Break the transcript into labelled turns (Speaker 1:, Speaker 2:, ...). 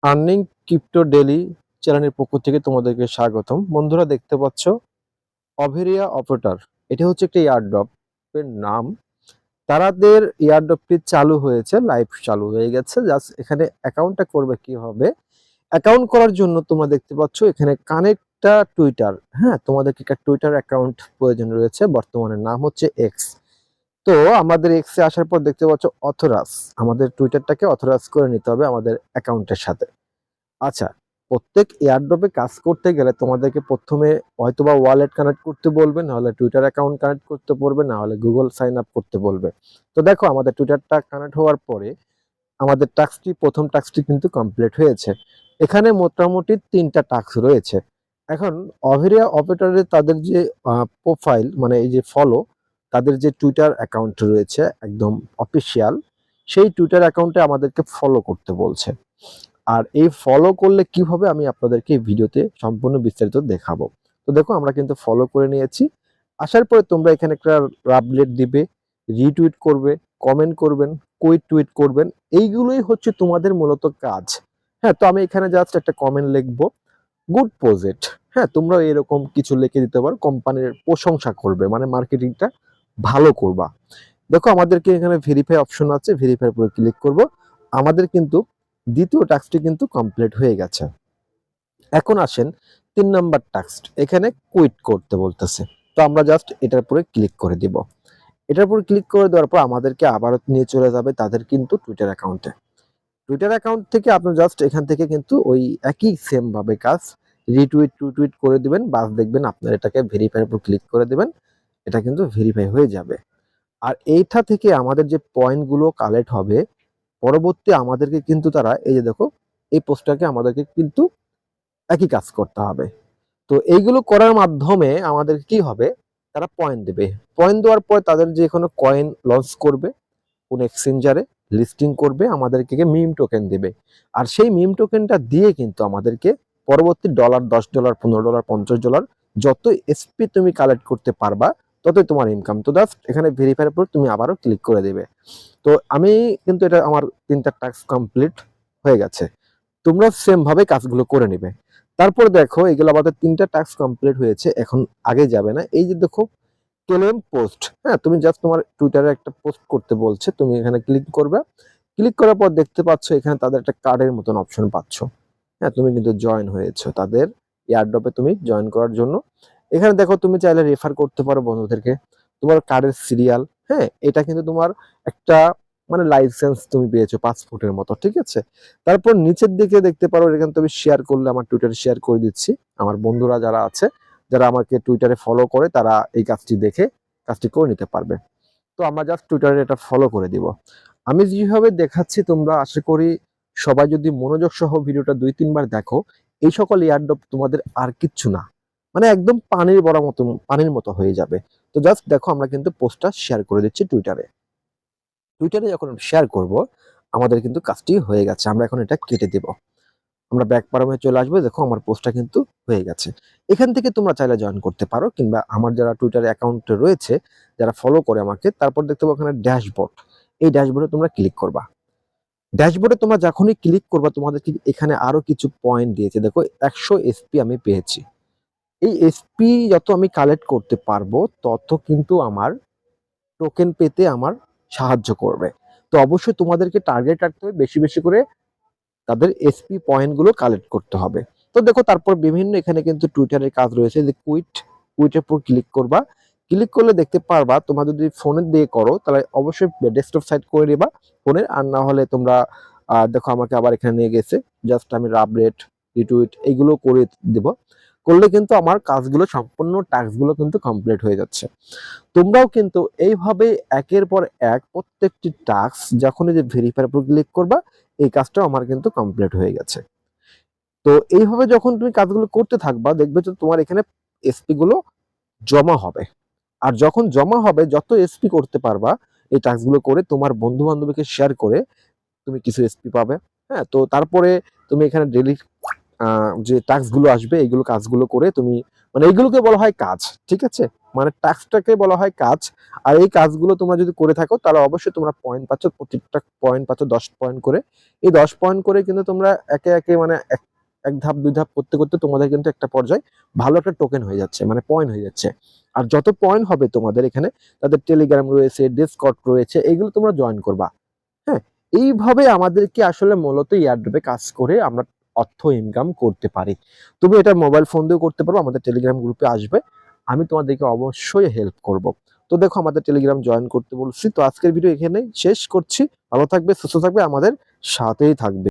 Speaker 1: Earning crypto daily চ্যানেলের পক্ষ থেকে তোমাদেরকে স্বাগতম। বন্ধুরা, দেখতে পাচ্ছ অভেরিয়া অপারেটর, এটা হচ্ছে একটা এয়ারড্রপ এর নাম। তাদের এয়ারড্রপটি চালু হয়েছে, লাইভ চালু হয়ে গেছে। জাস্ট এখানে অ্যাকাউন্টটা করবে কি হবে, অ্যাকাউন্ট করার জন্য তোমরা দেখতে পাচ্ছ এখানে কানেক্টটা টুইটার। হ্যাঁ, তোমাদেরকে একটা টুইটার অ্যাকাউন্ট প্রয়োজন রয়েছে। বর্তমানে নাম হচ্ছে এক্স। তো আমাদের এক্সে আসার পর দেখতে পাচ্ছ অথরাস, আমাদের টুইটারটাকে অথরাস করে নিতে হবে আমাদের অ্যাকাউন্টের সাথে। আচ্ছা, প্রত্যেক এয়ারড্রপে কাজ করতে গেলে তোমাদেরকে প্রথমে হয়তোবা ওয়ালেট কানেক্ট করতে বলবে, নাহলে টুইটার অ্যাকাউন্ট কানেক্ট করতে বলবে, নাহলে গুগল সাইন আপ করতে বলবে। তো দেখো, আমাদের টুইটারটা কানেক্ট হওয়ার পরে আমাদের প্রথম টাস্কটি কিন্তু কমপ্লিট হয়েছে। এখানে মোটামুটি 3টা টাস্ক রয়েছে। এখন অভেরিয়া অপারেটরে তাদের যে প্রোফাইল, মানে এই যে ফলো, তাদের যে টুইটার অ্যাকাউন্ট রয়েছে একদম অফিসিয়াল, সেই টুইটার অ্যাকাউন্টে আমাদেরকে ফলো করতে বলছে। আর এই ফলো করলে কি হবে আমি আপনাদেরকে এই ভিডিওতে সম্পূর্ণ বিস্তারিত দেখাবো। তো দেখো, আমরা কিন্তু ফলো করে নিয়েছি। আসার পরে তোমরা এখানে একটা আপডেট দিবে, রিটুইট করবে, কমেন্ট করবেন, কুইট টুইট করবেন। এইগুলোই হচ্ছে তোমাদের মূলত কাজ। হ্যাঁ, তো আমি এখানে জাস্ট একটা কমেন্ট লিখবো, গুড প্রজেক্ট। হ্যাঁ, তোমরা এরকম কিছু লিখে দিতে পারো, কোম্পানির প্রশংসা করবে, মানে মার্কেটিংটা ভালো করবা। দেখো, আমাদেরকে এখানে ভেরিফাই অপশন আছে, ভেরিফাই উপরে ক্লিক করব। আমাদের কিন্তু দ্বিতীয় টাস্কটি কিন্তু কমপ্লিট হয়ে গেছে। এখন আসেন 3 নাম্বার টাস্ক, এখানে কুইট করতে বলতেছে। তো আমরা জাস্ট এটার উপরে ক্লিক করে দিব। এটার উপর ক্লিক করে দেওয়ার পর আমাদেরকে আবারও নিয়ে চলে যাবে তাদের কিন্তু টুইটার অ্যাকাউন্টে। টুইটার অ্যাকাউন্ট থেকে আপনি জাস্ট এখান থেকে কিন্তু ওই একই সেম ভাবে কাজ, রিটুইট টুইট করে দিবেন, বাস দেখবেন আপনার এটাকে ভেরিফাই উপর ক্লিক করে দিবেন, এটা কিন্তু ভেরিফাই হয়ে যাবে। আর এইটা থেকে আমাদের যে পয়েন্টগুলো কালেক্ট হবে, পরবর্তী আমাদেরকে কিন্তু তারা, এই যে দেখো, এই পোস্টটাকে আমাদেরকে কিন্তু একই কাজ করতে হবে। তো এইগুলো করার মাধ্যমে আমাদের কি হবে, তারা পয়েন্ট দেবে। পয়েন্ট দেওয়ার পর তাদের যে কোনো কয়েন লঞ্চ করবে, কোন এক্সচেঞ্জারে লিস্টিং করবে, আমাদেরকে মিম টোকেন দেবে। আর সেই মিম টোকেনটা দিয়ে কিন্তু আমাদেরকে পরবর্তী ডলার, $10, $15, $50, যত এসপি তুমি কালেক্ট করতে পারবা ততই তোমার ইনকাম। তো জাস্ট এখানে ভেরিফাই এর পর তুমি আবারও ক্লিক করে দেবে। তো আমি কিন্তু এটা আমার 3টা টাস্ক কমপ্লিট হয়ে গেছে। তোমরা সেম ভাবে কাজগুলো করে নিবে। তারপর দেখো, এগুলো আমাদের 3টা টাস্ক কমপ্লিট হয়েছে। এখন আগে যাবে না, এই যে দেখো ক্লেম পোস্ট। হ্যাঁ, তুমি জাস্ট তোমার টুইটারে একটা পোস্ট করতে বলছে, তুমি এখানে ক্লিক করবে। ক্লিক করার পর দেখতে পাচ্ছ এখানে তাদের একটা কার্ডের মতন অপশন পাচ্ছ। হ্যাঁ, তুমি কিন্তু জয়েন হয়েছো তাদের এয়ারড্রপে, তুমি জয়েন করার জন্য। এখানে দেখো, তুমি চাইলে রেফার করতে পারো বন্ধুদেরকে। তোমার কার্ডের সিরিয়াল, হ্যাঁ, এটা কিন্তু তোমার একটা মানে লাইসেন্স তুমি পেয়েছো পাসপোর্টের মতো, ঠিক আছে। তারপর নিচের দিকে দেখতে পারো, এখানে তুমি শেয়ার করলে, আমার টুইটারে শেয়ার করে দিচ্ছি। আমার বন্ধুরা যারা আছে, যারা আমাকে টুইটারে ফলো করে, তারা এই কাজটি দেখে কাজটি করে নিতে পারবে। তো আমরা জাস্ট টুইটারে এটা ফলো করে দিব। আমি যেভাবে দেখাচ্ছি, তোমরা আশা করি সবাই যদি মনোযোগ সহ ভিডিওটা 2-3 বার দেখো, এই সকল এয়ারড্রপ তোমাদের আর কিচ্ছু না, মানে একদম পানির মতো হয়ে যাবে। তো জাস্ট দেখো, আমরা কিন্তু পোস্টটা শেয়ার করে দিচ্ছি টুইটারে। টুইটারে যখন শেয়ার করব, আমাদের কিন্তু কাজটি হয়ে গেছে। আমরা এখন এটা কেটে দিব। আমরা ব্যাক পারমে চলে আসবো। দেখো, আমার পোস্টটা কিন্তু হয়ে গেছে। এখান থেকে তোমরা চাইলে জয়েন করতে পারো, কিংবা আমার যারা টুইটার অ্যাকাউন্ট রয়েছে, যারা ফলো করে আমাকে, তারপর দেখতে পাবো এখানে ড্যাশবোর্ড। এই ড্যাশবোর্ডে তোমরা ক্লিক করবা। ড্যাশবোর্ডে তোমরা যখনই ক্লিক করবা, তোমাদেরকে এখানে আরো কিছু পয়েন্ট দিয়েছে। দেখো, 100 এসপি আমি পেয়েছি। এই এসপি যত আমি কালেক্ট করতে পারবো, তত কিন্তু আমার টোকেন পেতে আমার সাহায্য করবে। তো অবশ্যই তোমাদেরকে টার্গেট রাখতে হবে, বেশি বেশি করে তাদের এসপি পয়েন্ট গুলো কালেক্ট করতে হবে। তো দেখো, তারপর বিভিন্ন এখানে কিন্তু টুইটারের কাজ রয়েছে, যে কুইটের উপর ক্লিক করবা। ক্লিক করলে দেখতে পারবা, তোমরা যদি ফোনের দিয়ে করো তাহলে অবশ্যই ডেস্কটপ সাইড করে নিবা ফোনের, আর না হলে তোমরা দেখো আমাকে আবার এখানে নিয়ে গেছে। জাস্ট আমি আপডেট, রিটুইট এইগুলো করে দেব। করলে কিন্তু আমার কাজগুলো, সম্পূর্ণ টাস্কগুলো কিন্তু কমপ্লিট হয়ে যাচ্ছে। তোমরাও কিন্তু এইভাবে একের পর এক প্রত্যেকটি টাস্ক যখনই যে ভেরিফাই উপর ক্লিক করবা, এই কাজটাও আমার কিন্তু কমপ্লিট হয়ে গেছে। তো এইভাবে যখন তুমি কাজগুলো করতে থাকবা, দেখবে যে তোমার এখানে এসপি গুলো জমা হবে। আর যখন জমা হবে, যত এসপি করতে পারবা এই টাস্কগুলো করে, তোমার বন্ধু বান্ধবীকে শেয়ার করে তুমি কিছু এসপি পাবে। হ্যাঁ, তো তারপরে তুমি এখানে ডেইলি যে টাস্কগুলো আসবে, এইগুলো কাজগুলো করে তুমি, মানে এইগুলোকে বলা হয় কাজ, ঠিক আছে। মানে টাস্কটাকে বলা হয় কাজ। আর এই কাজগুলো তোমরা যদি করে থাকো তাহলে অবশ্যই তোমরা পয়েন্ট পাচ্ছ, প্রত্যেকটা পয়েন্ট পাচ্ছ 10 পয়েন্ট করে। এই 10 পয়েন্ট করে কিন্তু তোমরা একে একে মানে এক ধাপ দুই ধাপ করতে করতে তোমাদের কিন্তু একটা পর্যায়ে ভালো একটা টোকেন হয়ে যাচ্ছে, মানে পয়েন্ট হয়ে যাচ্ছে। আর যত পয়েন্ট হবে তোমাদের এখানে, তাদের টেলিগ্রাম রয়েছে, ডিসকর্ড রয়েছে, এগুলো তোমরা জয়েন করবা। হ্যাঁ, এইভাবে আমাদেরকে আসলে মূলত এয়ারড্রপে কাজ করে আমরা অর্থ ইনকাম করতে পারি। তুমি এটা মোবাইল ফোন দিয়েও করতে পারো, আমাদের টেলিগ্রাম গ্রুপে আসবে, আমি তোমাদেরকে অবশ্যই হেল্প করব। তো দেখো আমাদের টেলিগ্রাম জয়েন করতে বলছি। তো আজকের ভিডিও এখানেই শেষ করছি। ভালো থাকবে, সুস্থ থাকবে, আমাদের সাথেই থাকবে।